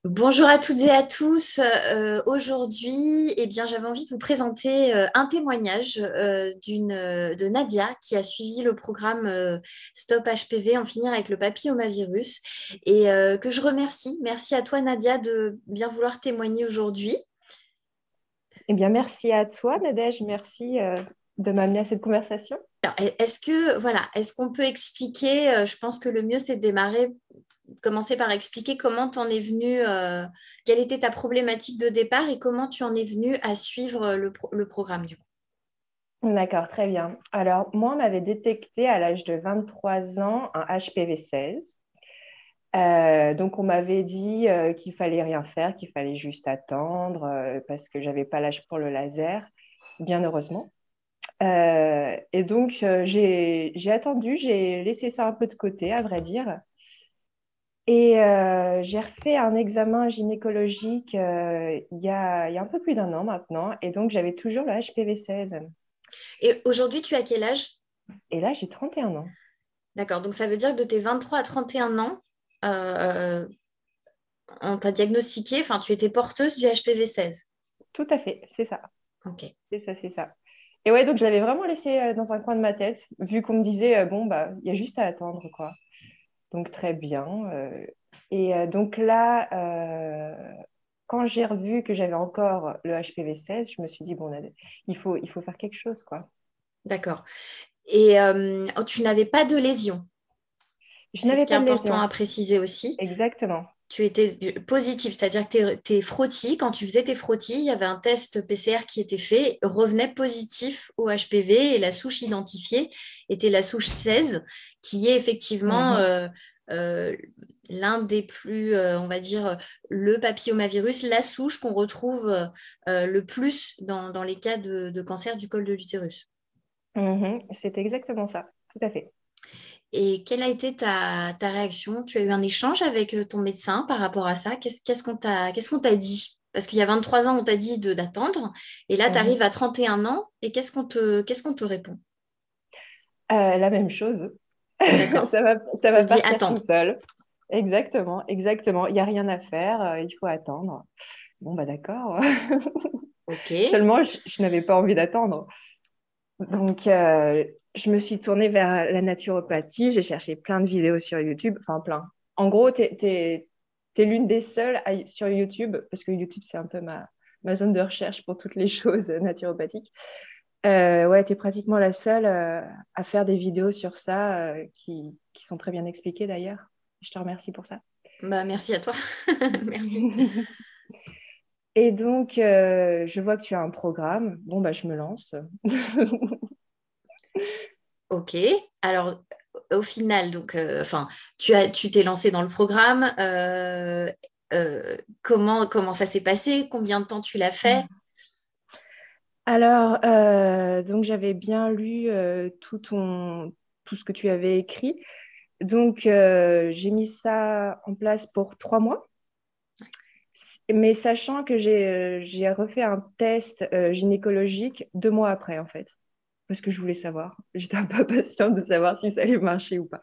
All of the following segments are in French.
Bonjour à toutes et à tous. Aujourd'hui, j'avais envie de vous présenter un témoignage de Nadia qui a suivi le programme Stop HPV, en finir avec le papillomavirus et que je remercie. Merci à toi, Nadia, de bien vouloir témoigner aujourd'hui. Eh bien, merci à toi, Nadège. Merci de m'amener à cette conversation. Alors, est-ce qu'on peut expliquer, je pense que le mieux c'est de commencer par expliquer comment tu en es venu, quelle était ta problématique de départ et comment tu en es venu à suivre le programme du coup. D'accord, très bien. Alors, moi, on m'avait détecté à l'âge de 23 ans un HPV-16. Donc, on m'avait dit qu'il fallait rien faire, qu'il fallait juste attendre parce que j'avais pas l'âge pour le laser, bien heureusement. Et donc, j'ai attendu, j'ai laissé ça un peu de côté, à vrai dire. Et j'ai refait un examen gynécologique il y a un peu plus d'un an maintenant. Et donc, j'avais toujours le HPV-16. Et aujourd'hui, tu as quel âge? Et là, j'ai 31 ans. D'accord, donc ça veut dire que de tes 23 à 31 ans, euh, on t'a diagnostiqué, enfin tu étais porteuse du HPV-16. Tout à fait, c'est ça. Ok. C'est ça, c'est ça. Et ouais, donc je l'avais vraiment laissé dans un coin de ma tête, vu qu'on me disait, bon, bah, il y a juste à attendre, quoi. Donc, très bien. Et donc là, quand j'ai revu que j'avais encore le HPV-16, je me suis dit, bon, il faut faire quelque chose, quoi. D'accord. Et tu n'avais pas de lésion. Je C'est ce n'avais qui est pas de important lésion. à préciser aussi. Exactement. Tu étais positif, c'est-à-dire que tes frottis, quand tu faisais tes frottis, il y avait un test PCR qui était fait, revenait positif au HPV et la souche identifiée était la souche 16, qui est effectivement Mhm. euh, l'un des plus, on va dire, le papillomavirus, la souche qu'on retrouve le plus dans les cas de cancer du col de l'utérus. Mhm. C'est exactement ça. Tout à fait. Et quelle a été ta réaction? Tu as eu un échange avec ton médecin par rapport à ça? Qu'est-ce qu'on t'a dit? Parce qu'il y a 23 ans, on t'a dit d'attendre, et là, tu arrives Mhm. à 31 ans, et qu'est-ce qu'on te répond? La même chose. D'accord. Ça On va te dit partir tout attendre. seul. Exactement, exactement. Il n'y a rien à faire, il faut attendre. Bon, bah d'accord. Ok. Seulement, je n'avais pas envie d'attendre. Donc, je me suis tournée vers la naturopathie. J'ai cherché plein de vidéos sur YouTube, enfin plein. En gros, t'es l'une des seules sur YouTube, parce que YouTube, c'est un peu ma zone de recherche pour toutes les choses naturopathiques. Ouais, tu es pratiquement la seule à faire des vidéos sur ça qui sont très bien expliquées d'ailleurs. Je te remercie pour ça. Bah, merci à toi. Merci. Et donc, je vois que tu as un programme. Bon, bah, je me lance. Ok. Alors, au final, donc, enfin, tu t'es lancé dans le programme. Comment ça s'est passé? Combien de temps tu l'as fait? Alors, donc j'avais bien lu tout ce que tu avais écrit. Donc, j'ai mis ça en place pour 3 mois. Mais sachant que j'ai refait un test gynécologique 2 mois après, en fait, parce que je voulais savoir. J'étais un peu patiente de savoir si ça allait marcher ou pas.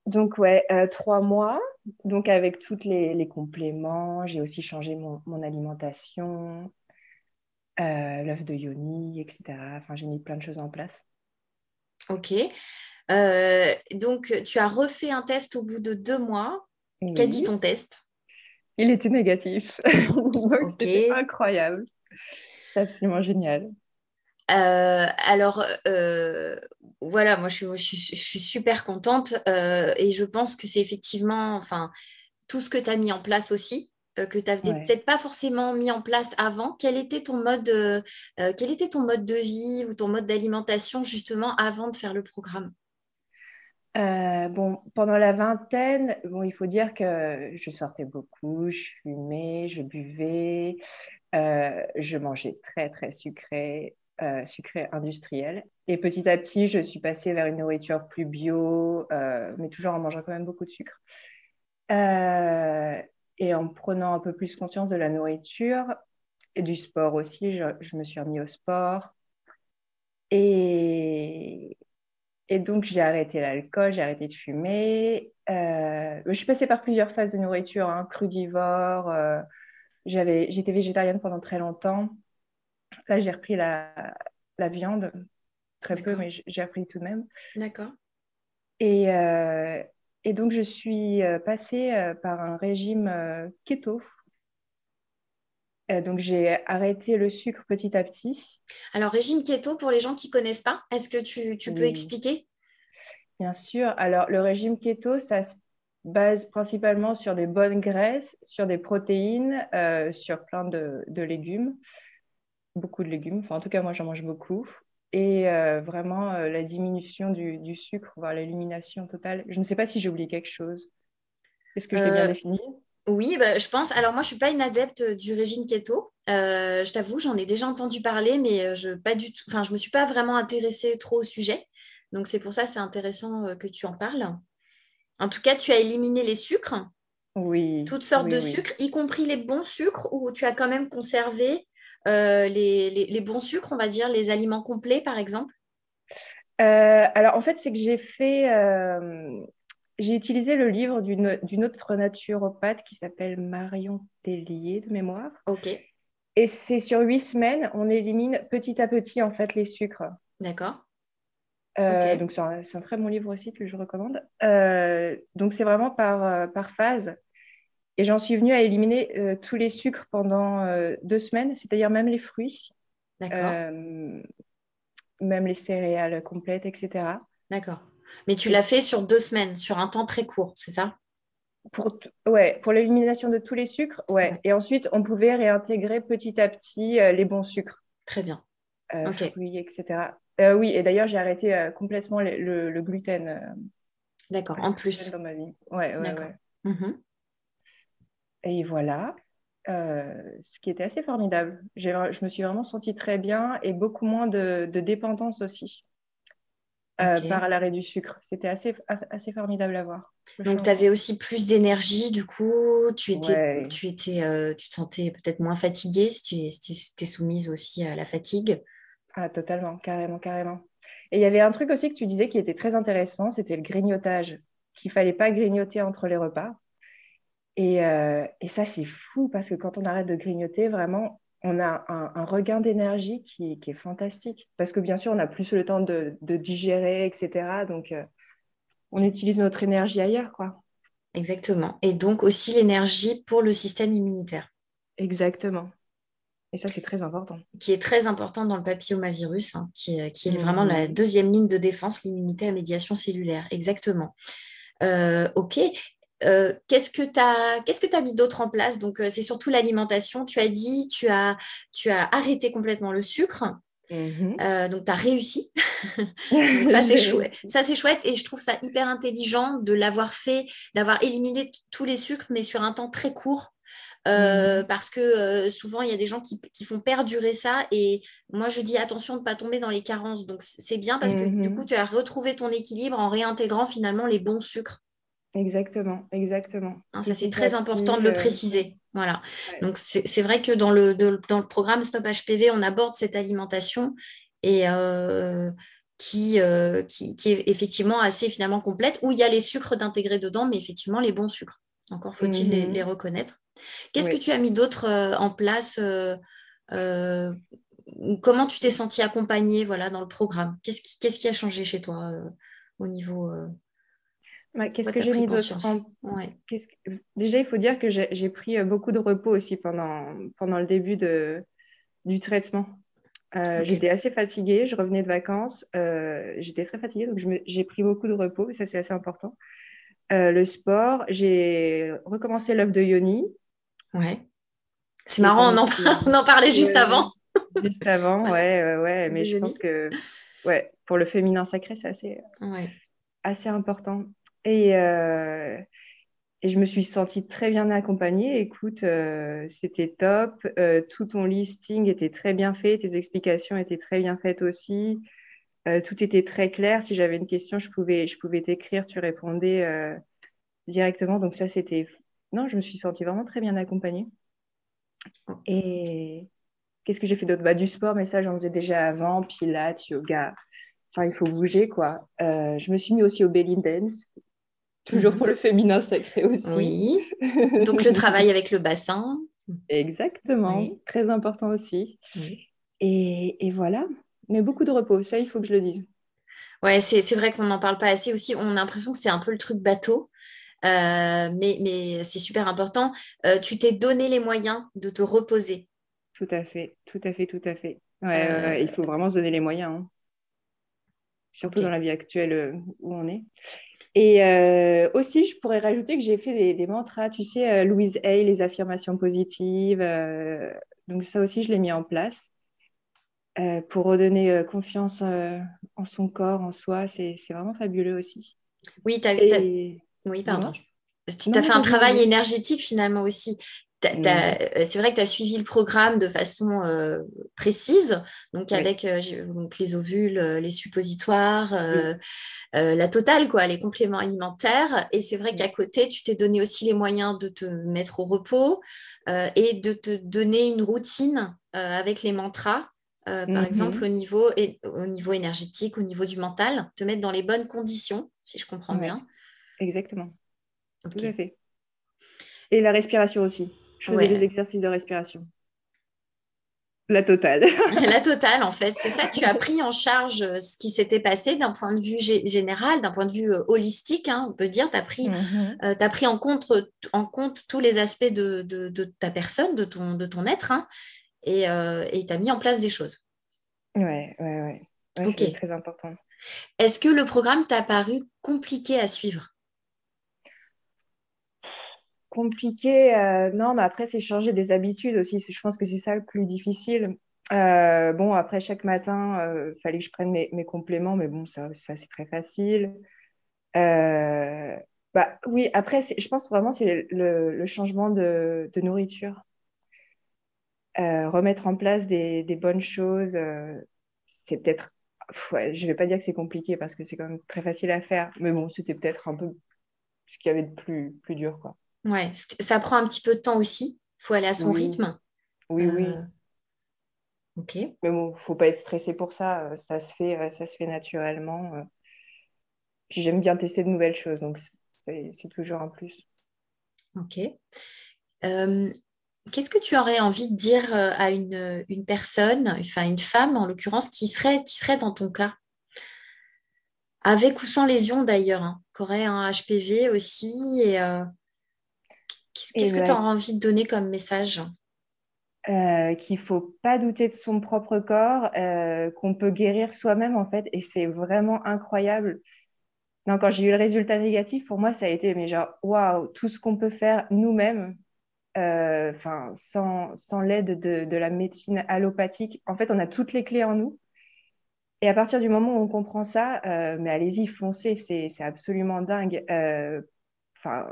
Donc, ouais, 3 mois, donc avec tous les compléments. J'ai aussi changé mon alimentation, l'œuf de yoni, etc. Enfin, j'ai mis plein de choses en place. Ok. Donc, tu as refait un test au bout de 2 mois. Qu'a dit Oui, ton test? il était négatif. Donc, Ok. c'était incroyable. C'est absolument génial. Alors, voilà, moi, je suis super contente et je pense que c'est effectivement, enfin, tout ce que tu as mis en place aussi, que tu n'avais Ouais. peut-être pas forcément mis en place avant. Quel était ton mode de vie ou ton mode d'alimentation justement avant de faire le programme? Bon, pendant la vingtaine, bon, il faut dire que je sortais beaucoup, je fumais, je buvais, je mangeais très, très sucré, sucré industriel. Et petit à petit, je suis passée vers une nourriture plus bio, mais toujours en mangeant quand même beaucoup de sucre. Euh, et en prenant un peu plus conscience de la nourriture et du sport aussi, je me suis remis au sport. Et, Et donc, j'ai arrêté l'alcool, j'ai arrêté de fumer. Je suis passée par plusieurs phases de nourriture, hein, crudivore. J'étais végétarienne pendant très longtemps. Là, j'ai repris la viande, très peu, D'accord, mais j'ai repris tout de même. d'accord. Et, euh, et donc, je suis passée par un régime keto. Donc, j'ai arrêté le sucre petit à petit. Alors, régime keto, pour les gens qui ne connaissent pas, est-ce que tu peux Oui, expliquer? bien sûr. Alors, le régime keto, ça se base principalement sur des bonnes graisses, sur des protéines, sur plein de légumes, beaucoup de légumes. Enfin, en tout cas, moi, j'en mange beaucoup. Et vraiment, la diminution du sucre, voire l'élimination totale. Je ne sais pas si j'ai oublié quelque chose. Est-ce que je l'ai bien Euh, défini? oui, bah, je pense. Alors, moi, je ne suis pas une adepte du régime keto. Je t'avoue, j'en ai déjà entendu parler, mais pas du tout. Enfin, je ne me suis pas vraiment intéressée trop au sujet. Donc, c'est pour ça c'est intéressant que tu en parles. En tout cas, tu as éliminé les sucres, Oui, toutes sortes oui, de oui. sucres, y compris les bons sucres, ou tu as quand même conservé les bons sucres, on va dire, les aliments complets, par exemple. Alors, en fait, c'est que j'ai utilisé le livre d'une autre naturopathe qui s'appelle Marion Tellier de mémoire. Ok, Et c'est sur 8 semaines, on élimine petit à petit en fait les sucres. d'accord. Ok, Donc c'est un très bon livre aussi que je recommande. Donc c'est vraiment par phase. Et j'en suis venue à éliminer tous les sucres pendant 2 semaines, c'est-à-dire même les fruits, d'accord, euh, même les céréales complètes, etc. d'accord. Mais tu Et l'as fait sur 2 semaines, sur un temps très court, c'est ça? ouais, pour l'élimination de tous les sucres, ouais. Ouais, Et ensuite, on pouvait réintégrer petit à petit les bons sucres, très bien. Ok, fruits, etc. Oui, et d'ailleurs, j'ai arrêté complètement le gluten, d'accord. plus En de gluten plus, dans ma vie. Ouais, ouais, d'accord. ouais. Mhm. Et voilà, ce qui était assez formidable. Je me suis vraiment sentie très bien et beaucoup moins de dépendance aussi Ok. par l'arrêt du sucre. C'était assez formidable à voir, le Donc, tu avais changement. aussi plus d'énergie, du coup, Ouais, tu te sentais peut-être moins fatiguée si tu étais soumise aussi à la fatigue. ah, totalement, carrément, carrément. Et il y avait un truc aussi que tu disais qui était très intéressant, c'était le grignotage, qu'il fallait pas grignoter entre les repas. Et ça, c'est fou parce que quand on arrête de grignoter, vraiment, on a un regain d'énergie qui est fantastique. Parce que bien sûr, on a plus le temps de digérer, etc. Donc, on utilise notre énergie ailleurs, quoi. Exactement. Et donc aussi l'énergie pour le système immunitaire, Exactement. Et ça, c'est très important. qui est très important dans le papillomavirus, hein, qui est vraiment la Mhm. deuxième ligne de défense, l'immunité à médiation cellulaire. Exactement. Ok. Qu'est-ce que tu as mis d'autre en place? Donc, c'est surtout l'alimentation. Tu as dit, tu as arrêté complètement le sucre. Mhm. Donc, tu as réussi. Donc, J'ai réussi. ça, c'est chouette. Et je trouve ça hyper intelligent de l'avoir fait, d'avoir éliminé tous les sucres, mais sur un temps très court. Mhm. Parce que souvent, il y a des gens qui font perdurer ça. Et moi, je dis attention de ne pas tomber dans les carences. Donc, c'est bien parce que du coup, Mhm. tu as retrouvé ton équilibre en réintégrant finalement les bons sucres. Exactement, exactement. Hein, ça, c'est Petit à très important de petit. le préciser. Voilà. Ouais. Donc, c'est vrai que dans le programme Stop HPV, on aborde cette alimentation et qui est effectivement assez finalement complète, où il y a les sucres d'intégrer dedans, mais effectivement les bons sucres. Encore faut-il les Mhm. reconnaître. Qu'est-ce que Oui. tu as mis d'autre en place comment tu t'es sentie accompagnée voilà, dans le programme? Qu'est-ce qui a changé chez toi au niveau... Ouais, qu'est-ce toi, que tu as j'ai pris mis d'autre conscience. Ouais. Déjà, il faut dire que j'ai pris beaucoup de repos aussi pendant le début du traitement. Ok. J'étais assez fatiguée, je revenais de vacances, j'étais très fatiguée, donc j'ai pris beaucoup de repos, et ça c'est assez important. Le sport, j'ai recommencé l'œuf de Yoni, Ouais. C'est qui est marrant, un on outil en parlait juste ouais, avant. juste avant, Voilà, ouais, ouais, ouais, le mais je pense déjeuner. que ouais, pour le féminin sacré, c'est Ouais. assez important. Et, euh, Et je me suis sentie très bien accompagnée. Écoute, c'était top. Tout ton listing était très bien fait. Tes explications étaient très bien faites aussi. Tout était très clair. Si j'avais une question, je pouvais t'écrire. Tu répondais directement. Donc ça, c'était... Non, je me suis sentie vraiment très bien accompagnée. Et qu'est-ce que j'ai fait d'autre? Bah, du sport, mais ça, j'en faisais déjà avant. Pilates, yoga. enfin, il faut bouger, quoi. Je me suis mis aussi au belly dance, toujours pour Mhm. le féminin sacré aussi. Oui. Donc, le travail avec le bassin. Exactement, Oui. très important aussi. Oui. Et voilà. Mais beaucoup de repos, ça, il faut que je le dise. Ouais, c'est vrai qu'on n'en parle pas assez aussi. On a l'impression que c'est un peu le truc bateau, mais c'est super important. Tu t'es donné les moyens de te reposer. Tout à fait, tout à fait, tout à fait. Ouais, Euh, il faut vraiment se donner les moyens, hein, surtout dans ok. la vie actuelle où on est. Et aussi, je pourrais rajouter que j'ai fait des mantras, tu sais, Louise Hay, les affirmations positives. Donc ça aussi, je l'ai mis en place pour redonner confiance en son corps, en soi. C'est vraiment fabuleux aussi. Oui, Et oui, pardon. dis-moi. Tu Non, as non, fait un vas-y, travail vas-y. énergétique finalement aussi. Mhm. C'est vrai que tu as suivi le programme de façon précise, donc Oui, avec donc les ovules, les suppositoires, oui, la totale, quoi, les compléments alimentaires. Et c'est vrai qu'à oui. côté, tu t'es donné aussi les moyens de te mettre au repos et de te donner une routine avec les mantras. Par exemple, Mhm. au niveau énergétique, au niveau du mental, te mettre dans les bonnes conditions, si je comprends Ouais, bien. exactement, tout à Ok. fait. Et la respiration aussi. Je faisais des Ouais, exercices de respiration. La totale. la totale, en fait, c'est ça. Tu as pris en charge ce qui s'était passé d'un point de vue général, d'un point de vue holistique, hein, on peut dire. Mhm. T'as pris en compte tous les aspects de ta personne, de ton être, hein, et tu as mis en place des choses. Ouais, ouais, ouais. Ouais, Ok. c'est très important. Est-ce que le programme t'a paru compliqué à suivre? Compliqué, non, mais après, c'est changer des habitudes aussi. Je pense que c'est ça le plus difficile. Bon, après, chaque matin, il fallait que je prenne mes compléments, mais bon, ça c'est très facile. Euh, Bah, oui, après, je pense vraiment c'est le changement de nourriture. Remettre en place des bonnes choses, c'est peut-être. Ouais, je vais pas dire que c'est compliqué parce que c'est quand même très facile à faire, mais bon, c'était peut-être un peu ce qu'il y avait de plus dur, quoi. Ouais, ça prend un petit peu de temps aussi. Il faut aller à son Oui, rythme. oui, Euh, oui. ok. Mais bon, faut pas être stressé pour ça. Ça se fait naturellement. Puis j'aime bien tester de nouvelles choses, donc c'est toujours un plus. Ok. Euh, Qu'est-ce que tu aurais envie de dire à une personne, enfin une femme en l'occurrence, qui serait dans ton cas, avec ou sans lésion d'ailleurs, hein, qui aurait un HPV aussi, et Et qu'est-ce que tu ben, aurais envie de donner comme message? qu'il faut pas douter de son propre corps, qu'on peut guérir soi-même en fait, et c'est vraiment incroyable. Non, quand j'ai eu le résultat négatif, pour moi, ça a été mais genre waouh, tout ce qu'on peut faire nous-mêmes, enfin sans l'aide de la médecine allopathique. En fait, on a toutes les clés en nous. Et à partir du moment où on comprend ça, mais allez-y, foncez, c'est absolument dingue. Enfin,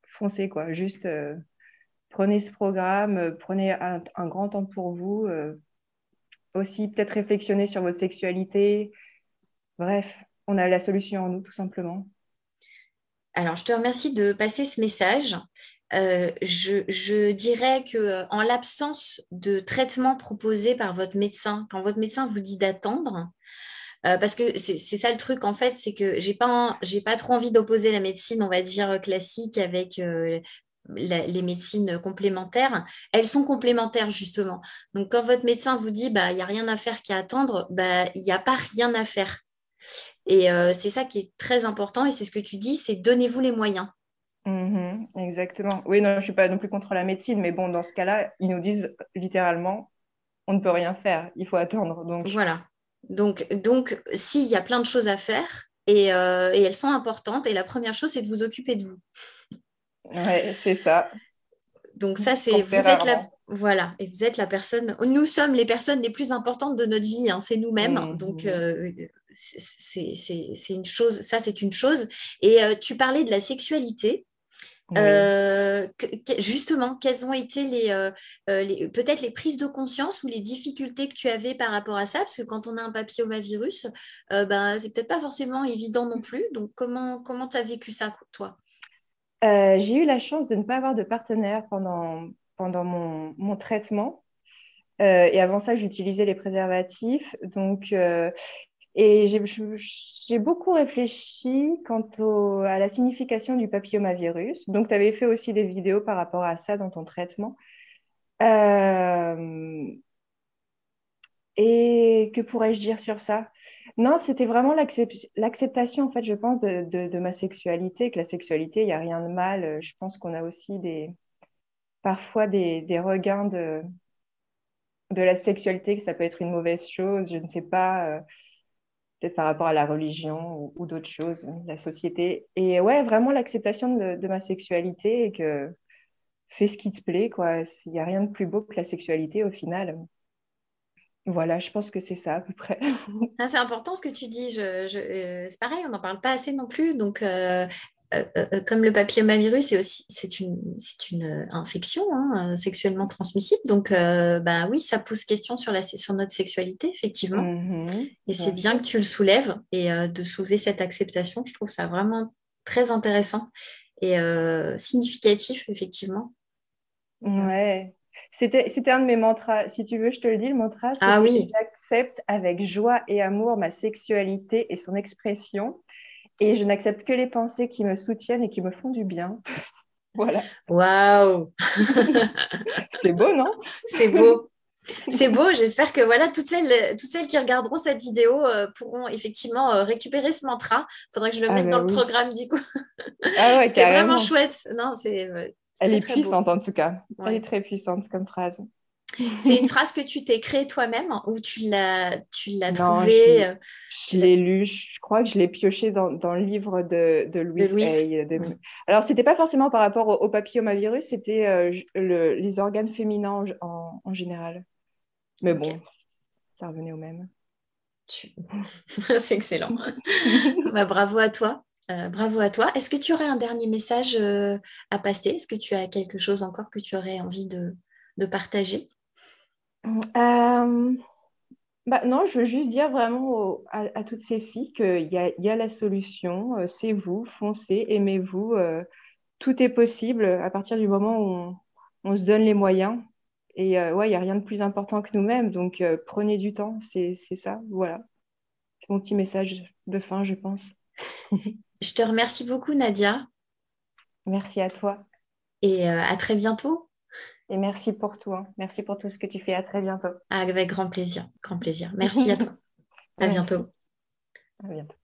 foncez quoi. Juste prenez ce programme, prenez un grand temps pour vous. Aussi, peut-être réflexionner sur votre sexualité. Bref, on a la solution en nous, tout simplement. Alors, je te remercie de passer ce message. Je dirais que en l'absence de traitement proposé par votre médecin, quand votre médecin vous dit d'attendre, parce que c'est ça le truc en fait, c'est que j'ai pas trop envie d'opposer la médecine, on va dire classique, avec les médecines complémentaires. Elles sont complémentaires justement. Donc quand votre médecin vous dit bah il y a rien à faire qu'à attendre, bah il n'y a pas rien à faire. Et c'est ça qui est très important et c'est ce que tu dis, c'est donnez-vous les moyens. Mhm, exactement. Oui, non, je ne suis pas non plus contre la médecine, mais bon, dans ce cas-là, ils nous disent littéralement, on ne peut rien faire, il faut attendre. Donc, Voilà. Donc s'il y a plein de choses à faire et elles sont importantes, et la première chose, c'est de vous occuper de vous. ouais, c'est ça, Donc ça, ce qu'on fait vous êtes rarement. voilà, et vous êtes la personne, nous sommes les personnes les plus importantes de notre vie, hein, c'est nous-mêmes. Donc Mhm. c'est une chose, ça c'est une chose. Et tu parlais de la sexualité. Oui. Justement, quelles ont été peut-être les prises de conscience ou les difficultés que tu avais par rapport à ça? Parce que quand on a un papillomavirus, ben, c'est peut-être pas forcément évident non plus. Donc, comment tu as vécu ça, toi? J'ai eu la chance de ne pas avoir de partenaire pendant mon traitement. Et avant ça, j'utilisais les préservatifs. Donc, Et j'ai beaucoup réfléchi à la signification du papillomavirus. Donc, tu avais fait aussi des vidéos par rapport à ça dans ton traitement. Euh, et que pourrais-je dire sur ça? Non, c'était vraiment l'acceptation, en fait, je pense, de ma sexualité, que la sexualité, il n'y a rien de mal. Je pense qu'on a aussi parfois des regains de la sexualité, que ça peut être une mauvaise chose, je ne sais pas, peut-être par rapport à la religion ou d'autres choses, la société. Et ouais, vraiment l'acceptation de ma sexualité et que fais ce qui te plaît, quoi. Il n'y a rien de plus beau que la sexualité au final. Voilà, je pense que c'est ça à peu près. Ah, c'est important ce que tu dis. C'est pareil, on n'en parle pas assez non plus. Donc, comme le papillomavirus, c'est une infection hein, sexuellement transmissible. Donc, bah oui, ça pose question sur notre sexualité, effectivement. Mhm, Et c'est bien bien sûr. que tu le soulèves et de soulever cette acceptation. Je trouve ça vraiment très intéressant et significatif, effectivement. Ouais. C'était un de mes mantras. Si tu veux, je te le dis, le mantra, Ah c'était oui, j'accepte avec joie et amour ma sexualité et son expression. Et je n'accepte que les pensées qui me soutiennent et qui me font du bien. Voilà. waouh, C'est beau, non? c'est beau. C'est beau, j'espère que voilà, toutes celles qui regarderont cette vidéo pourront effectivement récupérer ce mantra. Il faudrait que je le Ah mette bah dans le oui. programme du coup. Ah ouais, C'est vraiment carrément. chouette. Non, c'est Elle très est très beau. puissante en tout cas. Elle est Ouais. très puissante comme phrase. C'est une phrase que tu t'es créée toi-même ou tu l'as Non, trouvée, je tu l'as l'ai lu, je crois que je l'ai pioché dans le livre de de Louise Louise. Hay. Ouais. Alors, c'était pas forcément par rapport au papillomavirus, c'était les organes féminins en général. Mais Ok. bon, ça revenait au même. Tu- C'est excellent. Bah, bravo à toi. Bravo à toi. Est-ce que tu aurais un dernier message à passer? Est-ce que tu as quelque chose encore que tu aurais envie de partager? Euh, Bah non, je veux juste dire vraiment à toutes ces filles qu'il y a la solution. C'est vous, foncez, aimez-vous. Tout est possible à partir du moment où on se donne les moyens. Et ouais, il n'y a rien de plus important que nous-mêmes. Donc prenez du temps, c'est ça. Voilà. C'est mon petit message de fin, je pense. Je te remercie beaucoup, Nadia, Merci à toi. et à très bientôt. Et merci pour tout, hein. Merci pour tout ce que tu fais. À très bientôt. Avec grand plaisir, grand plaisir. Merci à toi. À Merci. bientôt. À bientôt.